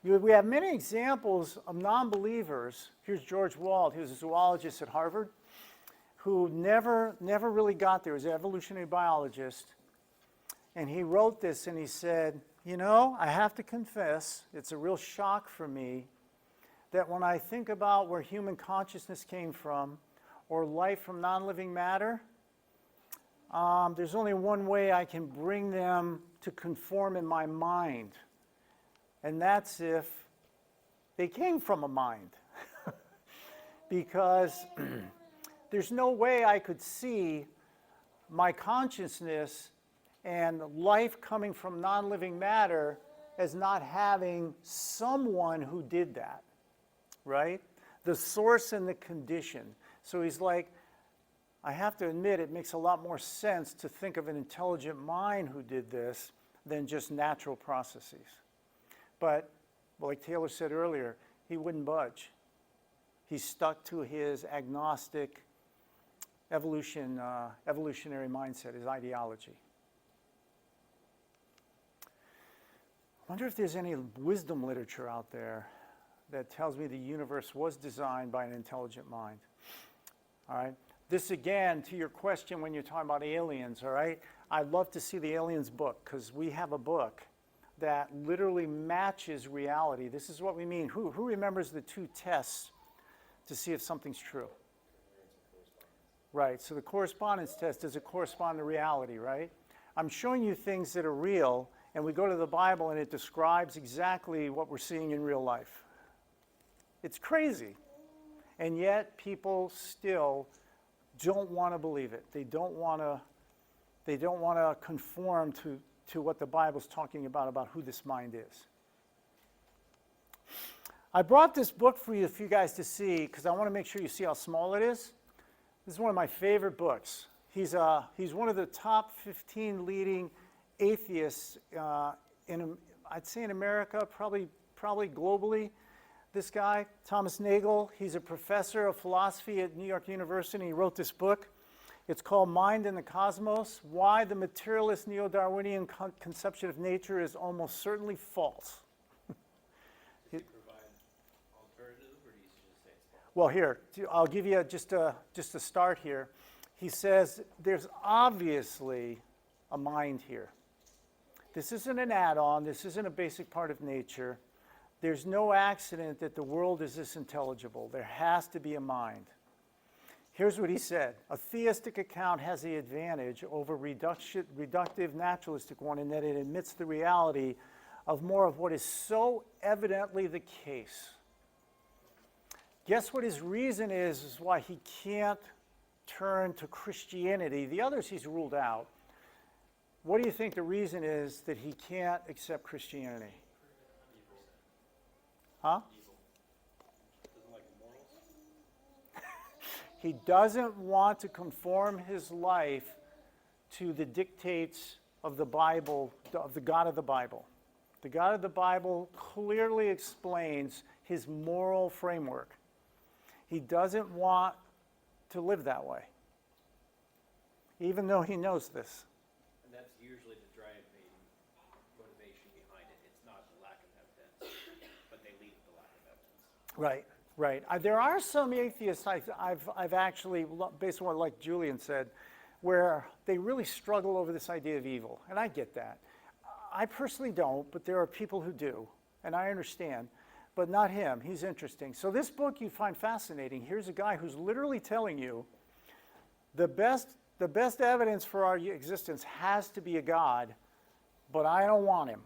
We have many examples of non-believers. Here's George Wald, he was a zoologist at Harvard, who never really got there. He was an evolutionary biologist. And he wrote this and he said, you know, I have to confess, it's a real shock for me that when I think about where human consciousness came from, or life from non-living matter, there's only one way I can bring them to conform in my mind. And that's if they came from a mind. Because there's no way I could see my consciousness and life coming from non-living matter as not having someone who did that, right? The source and the condition. So he's like, I have to admit it makes a lot more sense to think of an intelligent mind who did this than just natural processes. But, well, like Taylor said earlier, he wouldn't budge. He stuck to his agnostic evolutionary mindset, his ideology. I wonder if there's any wisdom literature out there that tells me the universe was designed by an intelligent mind. All right? This, again, to your question when you're talking about aliens, all right? I'd love to see the aliens book, because we have a book that literally matches reality. This is what we mean. Who remembers the two tests to see if something's true? Right, so the correspondence test, does it correspond to reality, right? I'm showing you things that are real, and we go to the Bible and it describes exactly what we're seeing in real life. It's crazy. And yet people still don't want to believe it. They don't want to conform to what the Bible's talking about who this mind is. I brought this book for you guys to see because I want to make sure you see how small it is. This is one of my favorite books. He's one of the top 15 leading atheists I'd say in America, probably globally. This guy, Thomas Nagel, he's a professor of philosophy at New York University. He wrote this book. It's called Mind and the Cosmos: Why the Materialist Neo-Darwinian Conception of Nature is Almost Certainly False. Does it provide alternative, or do you just say it's false? Well, here, I'll give you just a start here. He says there's obviously a mind here. This isn't an add-on. This isn't a basic part of nature. There's no accident that the world is this intelligible. There has to be a mind. Here's what he said. A theistic account has the advantage over reductive naturalistic one in that it admits the reality of more of what is so evidently the case. Guess what his reason is why he can't turn to Christianity. The others he's ruled out. What do you think the reason is that he can't accept Christianity? Huh? Doesn't like morals? He doesn't want to conform his life to the dictates of the Bible, of the God of the Bible. The God of the Bible clearly explains his moral framework. He doesn't want to live that way, even though he knows this. And that's usually the driving motivation behind it. It's not the lack of evidence, but they lead to the lack of evidence. Right, right. There are some atheists I've actually, based on what like Julian said, where they really struggle over this idea of evil, and I get that. I personally don't, but there are people who do, and I understand, but not him. He's interesting. So this book you find fascinating. Here's a guy who's literally telling you the best evidence for our existence has to be a God, but I don't want him.